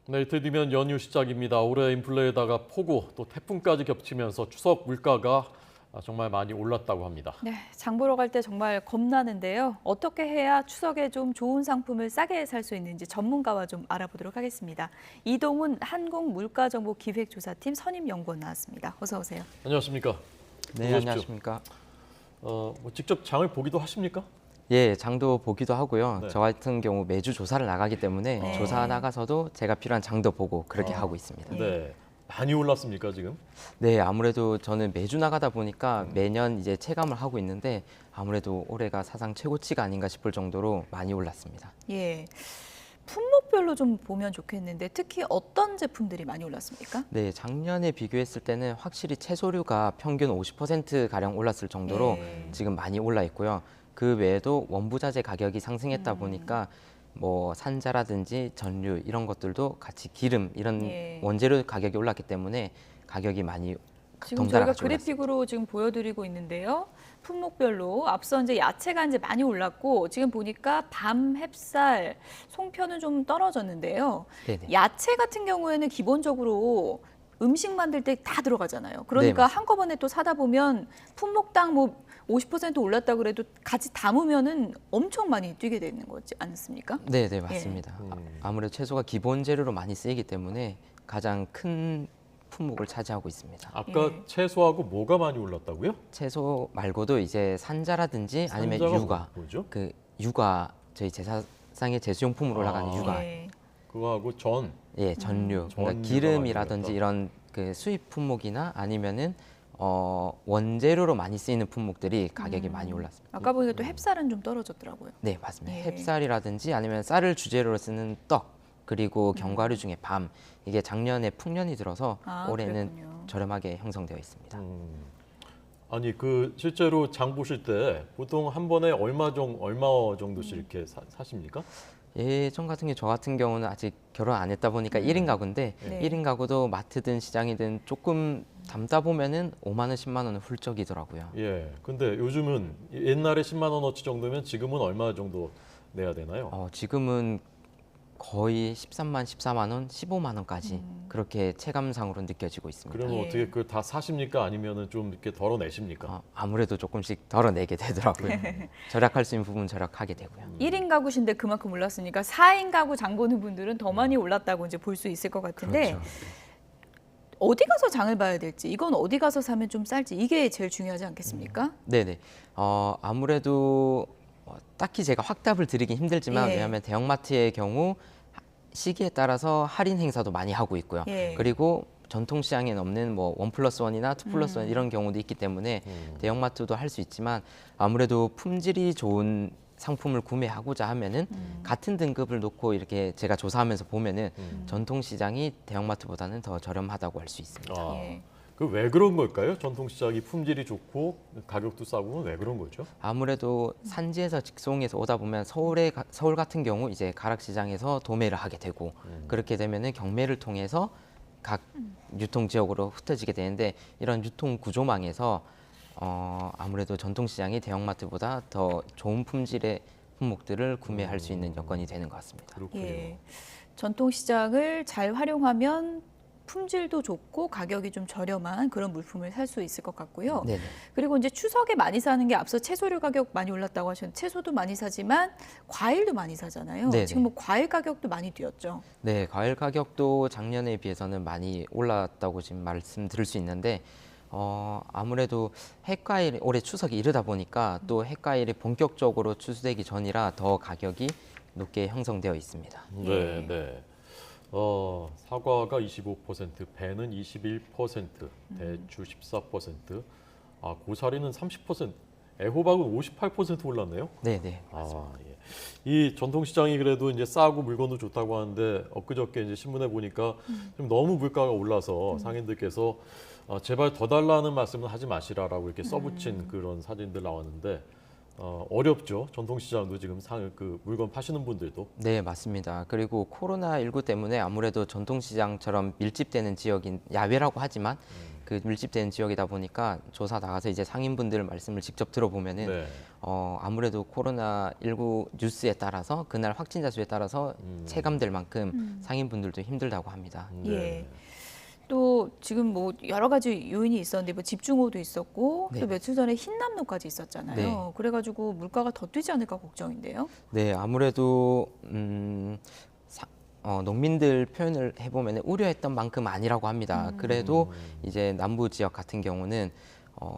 네, 이틀 뒤면 연휴 시작입니다. 올해 인플레에다가 폭우 또 태풍까지 겹치면서 추석 물가가 정말 많이 올랐다고 합니다. 네, 장 보러 갈 때 정말 겁나는데요. 어떻게 해야 추석에 좀 좋은 상품을 싸게 살 수 있는지 전문가와 좀 알아보도록 하겠습니다. 이동훈 한국물가정보기획조사팀 선임연구원 나왔습니다. 어서 오세요. 안녕하십니까? 네, 어서 오십시오. 안녕하십니까? 직접 장을 보기도 하십니까? 예, 장도 보기도 하고요. 네. 저 같은 경우 매주 조사를 나가기 때문에 네. 조사 나가서도 제가 필요한 장도 보고 그렇게 하고 있습니다. 네. 많이 올랐습니까, 지금? 네, 아무래도 저는 매주 나가다 보니까 매년 이제 체감을 하고 있는데 아무래도 올해가 사상 최고치가 아닌가 싶을 정도로 많이 올랐습니다. 예, 품목별로 좀 보면 좋겠는데 특히 어떤 제품들이 많이 올랐습니까? 네, 작년에 비교했을 때는 확실히 채소류가 평균 50%가량 올랐을 정도로 예. 지금 많이 올라 있고요. 그 외에도 원부자재 가격이 상승했다 보니까 뭐 산자라든지 전류 이런 것들도 같이 기름 이런 예. 원재료 가격이 올랐기 때문에 가격이 많이 지금 덩달아 저희가 같이 올랐습니다. 그래픽으로 지금 보여드리고 있는데요. 품목별로 앞서 이제 야채가 이제 많이 올랐고 지금 보니까 밤, 햅쌀, 송편은 좀 떨어졌는데요. 네네. 야채 같은 경우에는 기본적으로 음식 만들 때 다 들어가잖아요. 그러니까 맞습니다. 한꺼번에 또 사다 보면 품목당 뭐 50% 올랐다 그래도 같이 담으면은 엄청 많이 뛰게 되는 거지 않습니까? 네, 네, 맞습니다. 예. 아무래도 채소가 기본 재료로 많이 쓰이기 때문에 가장 큰 품목을 차지하고 있습니다. 아까 예. 채소하고 뭐가 많이 올랐다고요? 채소 말고도 이제 산자라든지 아니면 산자가 육아, 뭐죠? 그 육아 저희 제사상의 제수용품으로 올라가는 아. 육아, 예. 그거하고 전. 예, 전류, 전류가 그러니까 기름이라든지 많이 이런 그 수입 품목이나 아니면은 원재료로 많이 쓰이는 품목들이 가격이 많이 올랐습니다. 아까 보니까 또 햅쌀은 좀 떨어졌더라고요. 네, 맞습니다. 예. 햅쌀이라든지 아니면 쌀을 주재료로 쓰는 떡, 그리고 견과류 중에 밤, 이게 작년에 풍년이 들어서 아, 올해는 그랬군요. 저렴하게 형성되어 있습니다. 아니 그 실제로 장 보실 때 보통 한 번에 얼마 정도씩 이렇게 사십니까? 예전 같은 게 저 같은 경우는 아직 결혼 안 했다 보니까 1인 가구인데 네. 1인 가구도 마트든 시장이든 조금 담다 보면은 5만 원, 10만 원은 훌쩍이더라고요. 예. 근데 요즘은 옛날에 10만 원어치 정도면 지금은 얼마 정도 내야 되나요? 지금은 거의 13만, 14만 원, 15만 원까지 그렇게 체감상으로 느껴지고 있습니다. 그러면 예. 어떻게 그걸 다 사십니까? 아니면은 좀 이렇게 덜어내십니까? 아무래도 조금씩 덜어내게 되더라고요. 절약할 수 있는 부분 절약하게 되고요. 1인 가구신데 그만큼 올랐으니까 4인 가구 장 보는 분들은 더 많이 올랐다고 이제 볼 수 있을 것 같은데 그렇죠. 어디 가서 장을 봐야 될지 이건 어디 가서 사면 좀 쌀지 이게 제일 중요하지 않겠습니까? 네네. 아무래도 딱히 제가 확답을 드리긴 힘들지만 예. 왜냐하면 대형마트의 경우 시기에 따라서 할인 행사도 많이 하고 있고요. 예. 그리고 전통시장에는 없는 뭐 1+1이나 2+1 이런 경우도 있기 때문에 대형마트도 할 수 있지만 아무래도 품질이 좋은 상품을 구매하고자 하면은 같은 등급을 놓고 이렇게 제가 조사하면서 보면은 전통시장이 대형마트보다는 더 저렴하다고 할 수 있습니다. 아, 예. 그 왜 그런 걸까요? 전통시장이 품질이 좋고 가격도 싸고 왜 그런 거죠? 아무래도 산지에서 직송해서 오다 보면 서울 같은 경우 이제 가락시장에서 도매를 하게 되고 그렇게 되면은 경매를 통해서 각 유통 지역으로 흩어지게 되는데 이런 유통 구조망에서 아무래도 전통시장이 대형마트보다 더 좋은 품질의 품목들을 구매할 수 있는 여건이 되는 것 같습니다. 그렇군요. 예. 전통 시장을 잘 활용하면 품질도 좋고 가격이 좀 저렴한 그런 물품을 살 수 있을 것 같고요. 네네. 그리고 이제 추석에 많이 사는 게 앞서 채소류 가격 많이 올랐다고 하셨는데 채소도 많이 사지만 과일도 많이 사잖아요. 네네. 지금 뭐 과일 가격도 많이 뛰었죠. 네, 과일 가격도 작년에 비해서는 많이 올랐다고 지금 말씀드릴 수 있는데 아무래도 햇과일 올해 추석이 이르다 보니까 또 햇과일이 본격적으로 추수되기 전이라 더 가격이 높게 형성되어 있습니다. 네, 예. 네. 사과가 25%, 배는 21%, 대추 14%, 고사리는 30%, 애호박은 58% 올랐네요. 네네. 예. 이 전통시장이 그래도 이제 싸고 물건도 좋다고 하는데 엊그저께 이제 신문에 보니까 좀 너무 물가가 올라서 상인들께서 제발 더 달라는 말씀은 하지 마시라라고 이렇게 써붙인 그런 사진들 나왔는데 어렵죠. 전통시장도 지금 그 물건 파시는 분들도. 네, 맞습니다. 그리고 코로나19 때문에 아무래도 전통시장처럼 밀집되는 지역인 야외라고 하지만 그 밀집되는 지역이다 보니까 조사 나가서 이제 상인분들 말씀을 직접 들어보면은 네. 아무래도 코로나19 뉴스에 따라서 그날 확진자 수에 따라서 체감될 만큼 상인분들도 힘들다고 합니다. 예. 또 지금 뭐 여러 가지 요인이 있었는데 뭐 집중호우도 있었고 네. 또 며칠 전에 흰남노까지 있었잖아요. 네. 그래가지고 물가가 더 뛰지 않을까 걱정인데요. 네, 아무래도 농민들 표현을 해보면 우려했던 만큼 아니라고 합니다. 그래도 이제 남부 지역 같은 경우는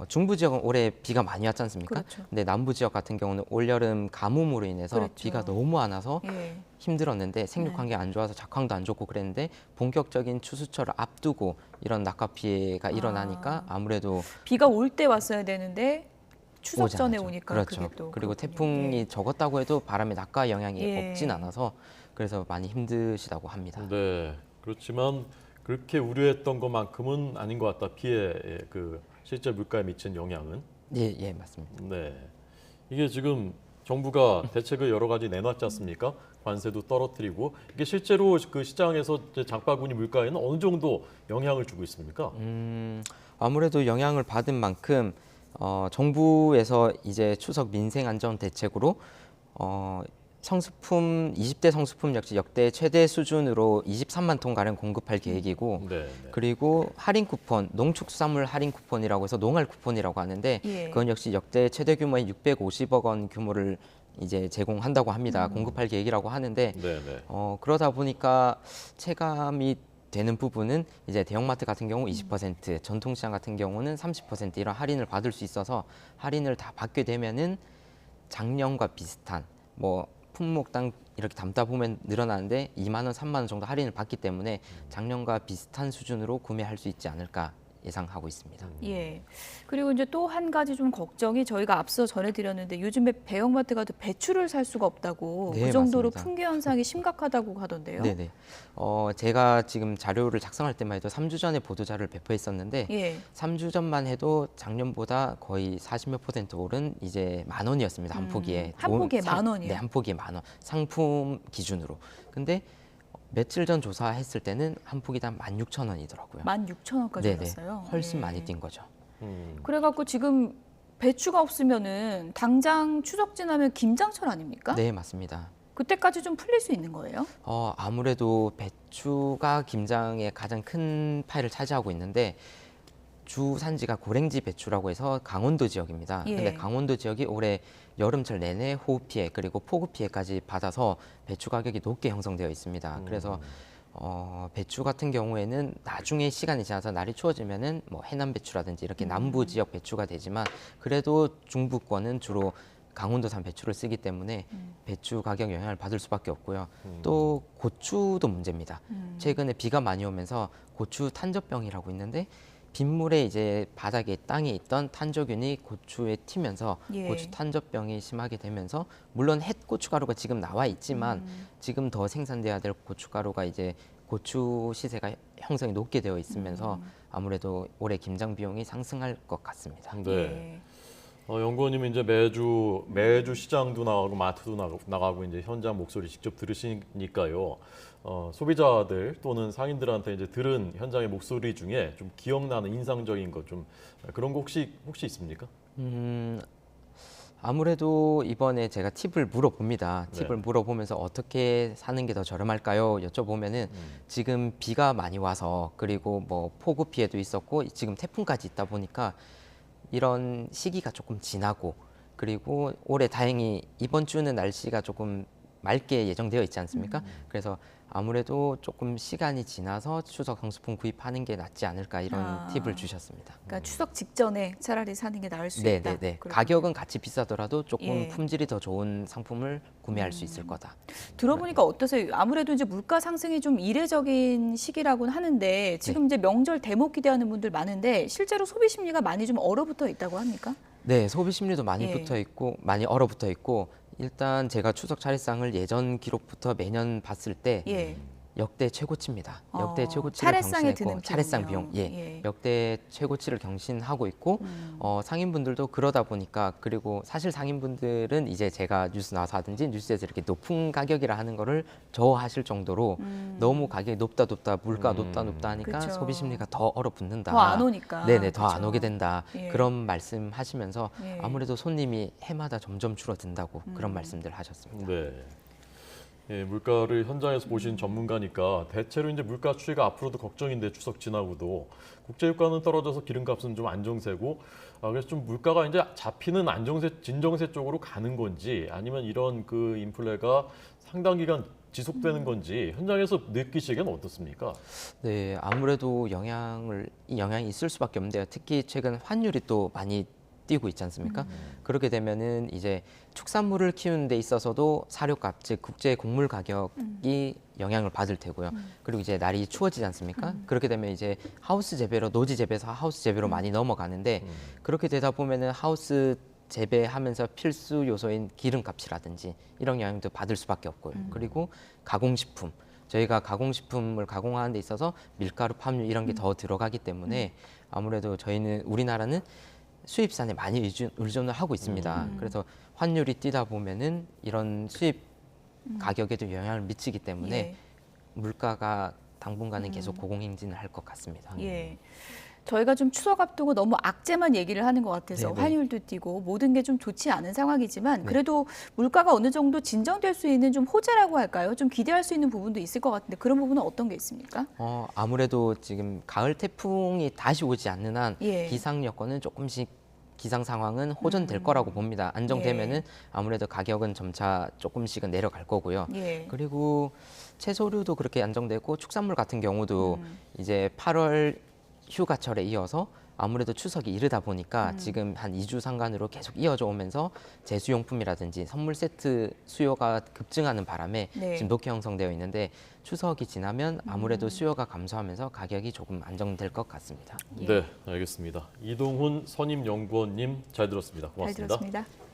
중부 지역은 올해 비가 많이 왔지 않습니까? 그렇죠. 근데 남부 지역 같은 경우는 올여름 가뭄으로 인해서 그렇죠. 비가 너무 안 와서 예. 힘들었는데 생육 환경이 안 좋아서 작황도 안 좋고 그랬는데 본격적인 추수철을 앞두고 이런 낙과 피해가 일어나니까 아무래도 비가 올 때 왔어야 되는데 추석 오지 전에 않았죠. 오니까 그렇죠. 그게 또 그리고 그렇군요. 태풍이 예. 적었다고 해도 바람의 낙과 영향이 예. 없진 않아서 그래서 많이 힘드시다고 합니다. 네. 그렇지만 그렇게 우려했던 것만큼은 아닌 것 같다. 피해의 그 실제 물가에 미친 영향은. 예, 예, 맞습니다. 네. 이게 지금 정부가 대책을 여러 가지 내놨지 않습니까? 관세도 떨어뜨리고 이게 실제로 그 시장에서 이제 장바구니 물가에는 어느 정도 영향을 주고 있습니까? 아무래도 영향을 받은 만큼 정부에서 이제 추석 민생 안정 대책으로 성수품 20대 성수품 역시 역대 최대 수준으로 23만 톤 가량 공급할 계획이고 네. 네. 그리고 할인 쿠폰, 농축수산물 할인 쿠폰이라고 해서 농할 쿠폰이라고 하는데 예. 그건 역시 역대 최대 규모의 650억 원 규모를 이제 제공한다고 합니다. 공급할 계획이라고 하는데 네. 네. 그러다 보니까 체감이 되는 부분은 이제 대형마트 같은 경우 20%, 전통시장 같은 경우는 30% 이런 할인을 받을 수 있어서 할인을 다 받게 되면은 작년과 비슷한 뭐 품목당 이렇게 담다 보면 늘어나는데 2만 원, 3만 원 정도 할인을 받기 때문에 작년과 비슷한 수준으로 구매할 수 있지 않을까 예상하고 있습니다. 예. 그리고 이제 또 한 가지 좀 걱정이 저희가 앞서 전해드렸는데 요즘에 대형마트 가도 배추를 살 수가 없다고 네, 그 정도로 맞습니다. 품귀 현상이 심각하다고 하던데요. 네네. 제가 지금 자료를 작성할 때만 해도 3주 전에 보도 자료를 배포했었는데 예. 3주 전만 해도 작년보다 거의 40몇 % 오른 이제 10,000원이었습니다. 한 포기에. 한 포기에 10,000원이요? 네, 한 포기에 10,000원. 상품 기준으로. 근데 며칠 전 조사했을 때는 한 포기당 16,000원이더라고요. 16,000원까지 네네. 올랐어요. 훨씬 예. 많이 뛴 거죠. 그래갖고 지금 배추가 없으면은 당장 추석 지나면 김장철 아닙니까? 네, 맞습니다. 그때까지 좀 풀릴 수 있는 거예요? 아무래도 배추가 김장의 가장 큰 파일을 차지하고 있는데 주 산지가 고랭지 배추라고 해서 강원도 지역입니다. 예. 근데 강원도 지역이 올해 여름철 내내 호우 피해 그리고 폭우 피해까지 받아서 배추 가격이 높게 형성되어 있습니다. 그래서 배추 같은 경우에는 나중에 시간이 지나서 날이 추워지면은 뭐 해남 배추라든지 이렇게 남부 지역 배추가 되지만 그래도 중부권은 주로 강원도산 배추를 쓰기 때문에 배추 가격 영향을 받을 수밖에 없고요. 또 고추도 문제입니다. 최근에 비가 많이 오면서 고추 탄저병이라고 있는데 빗물에 이제 바닥에 땅에 있던 탄저균이 고추에 튀면서 예. 고추 탄저병이 심하게 되면서 물론 햇 고춧가루가 지금 나와 있지만 지금 더 생산돼야 될 고춧가루가 이제 고추 시세가 형성이 높게 되어 있으면서 아무래도 올해 김장 비용이 상승할 것 같습니다. 네. 예. 연구원님은 이제 매주 시장도 나가고 마트도 나가고 이제 현장 목소리 직접 들으시니까요. 소비자들 또는 상인들한테 이제 들은 현장의 목소리 중에 좀 기억나는 인상적인 것 좀 그런 거 혹시 있습니까? 아무래도 이번에 제가 팁을 물어봅니다. 네. 팁을 물어보면서 어떻게 사는 게 더 저렴할까요? 여쭤보면은 지금 비가 많이 와서 그리고 뭐 폭우 피해도 있었고 지금 태풍까지 있다 보니까 이런 시기가 조금 지나고 그리고 올해 다행히 이번 주는 날씨가 조금 맑게 예정되어 있지 않습니까? 그래서 아무래도 조금 시간이 지나서 추석 상수품 구입하는 게 낫지 않을까 이런 팁을 주셨습니다. 그러니까 추석 직전에 차라리 사는 게 나을 수 있다. 네네네. 그렇군요. 가격은 같이 비싸더라도 조금 예. 품질이 더 좋은 상품을 구매할 수 있을 거다. 들어보니까 어떠세요? 아무래도 이제 물가 상승이 좀 이례적인 시기라고는 하는데 지금 이제 명절 대목 기대하는 분들 많은데 실제로 소비 심리가 많이 좀 얼어붙어 있다고 합니까? 네, 소비 심리도 많이 예. 붙어 있고 많이 얼어붙어 있고 일단 제가 추석 차례상을 예전 기록부터 매년 봤을 때 예. 역대 최고치입니다. 어, 역대 최고치를 차례상에 경신했고 드는 차례상 비용이요? 비용, 예. 역대 최고치를 경신하고 있고 상인분들도 그러다 보니까 그리고 사실 상인분들은 이제 제가 뉴스 나와서 하든지 뉴스에서 이렇게 높은 가격이라 하는 거를 저하실 정도로 너무 가격이 높다 물가 높다 하니까 그쵸. 소비 심리가 더 얼어붙는다. 더 안 오니까. 네네, 더 안 그쵸. 오게 된다. 예. 그런 말씀하시면서 예. 아무래도 손님이 해마다 점점 줄어든다고 그런 말씀들 하셨습니다. 네. 예, 물가를 현장에서 보신 전문가니까 대체로 이제 물가 추이가 앞으로도 걱정인데 추석 지나고도 국제유가는 떨어져서 기름값은 좀 안정세고 그래서 좀 물가가 이제 잡히는 안정세, 진정세 쪽으로 가는 건지 아니면 이런 그 인플레가 상당 기간 지속되는 건지 현장에서 느끼시기엔 어떻습니까? 네, 아무래도 영향이 있을 수밖에 없는데요. 특히 최근 환율이 또 많이 뛰고 있지 않습니까? 그렇게 되면은 이제 축산물을 키우는 데 있어서도 사료값, 즉 국제 곡물 가격이 영향을 받을 테고요. 그리고 이제 날이 추워지지 않습니까? 그렇게 되면 이제 하우스 재배로 노지 재배에서 하우스 재배로 많이 넘어가는데 그렇게 되다 보면은 하우스 재배하면서 필수 요소인 기름값이라든지 이런 영향도 받을 수밖에 없고요. 그리고 가공식품. 저희가 가공식품을 가공하는 데 있어서 밀가루, 팜유 이런 게 더 들어가기 때문에 아무래도 우리나라는 수입산에 많이 의존을 하고 있습니다. 그래서 환율이 뛰다 보면은 이런 수입 가격에도 영향을 미치기 때문에 예. 물가가 당분간은 계속 고공행진을 할 것 같습니다. 예. 저희가 좀 추석 앞두고 너무 악재만 얘기를 하는 것 같아서 네네. 환율도 뛰고 모든 게 좀 좋지 않은 상황이지만 네. 그래도 물가가 어느 정도 진정될 수 있는 좀 호재라고 할까요? 좀 기대할 수 있는 부분도 있을 것 같은데 그런 부분은 어떤 게 있습니까? 아무래도 지금 가을 태풍이 다시 오지 않는 한 예. 기상 여건은 조금씩 기상 상황은 호전될 거라고 봅니다. 안정되면은 예. 아무래도 가격은 점차 조금씩은 내려갈 거고요. 예. 그리고 채소류도 그렇게 안정되고 축산물 같은 경우도 이제 8월 휴가철에 이어서 아무래도 추석이 이르다 보니까 지금 한 2주 상간으로 계속 이어져 오면서 제수용품이라든지 선물 세트 수요가 급증하는 바람에 네. 지금 높게 형성되어 있는데 추석이 지나면 아무래도 수요가 감소하면서 가격이 조금 안정될 것 같습니다. 예. 네, 알겠습니다. 이동훈 선임연구원님 잘 들었습니다. 잘 고맙습니다. 들었습니다.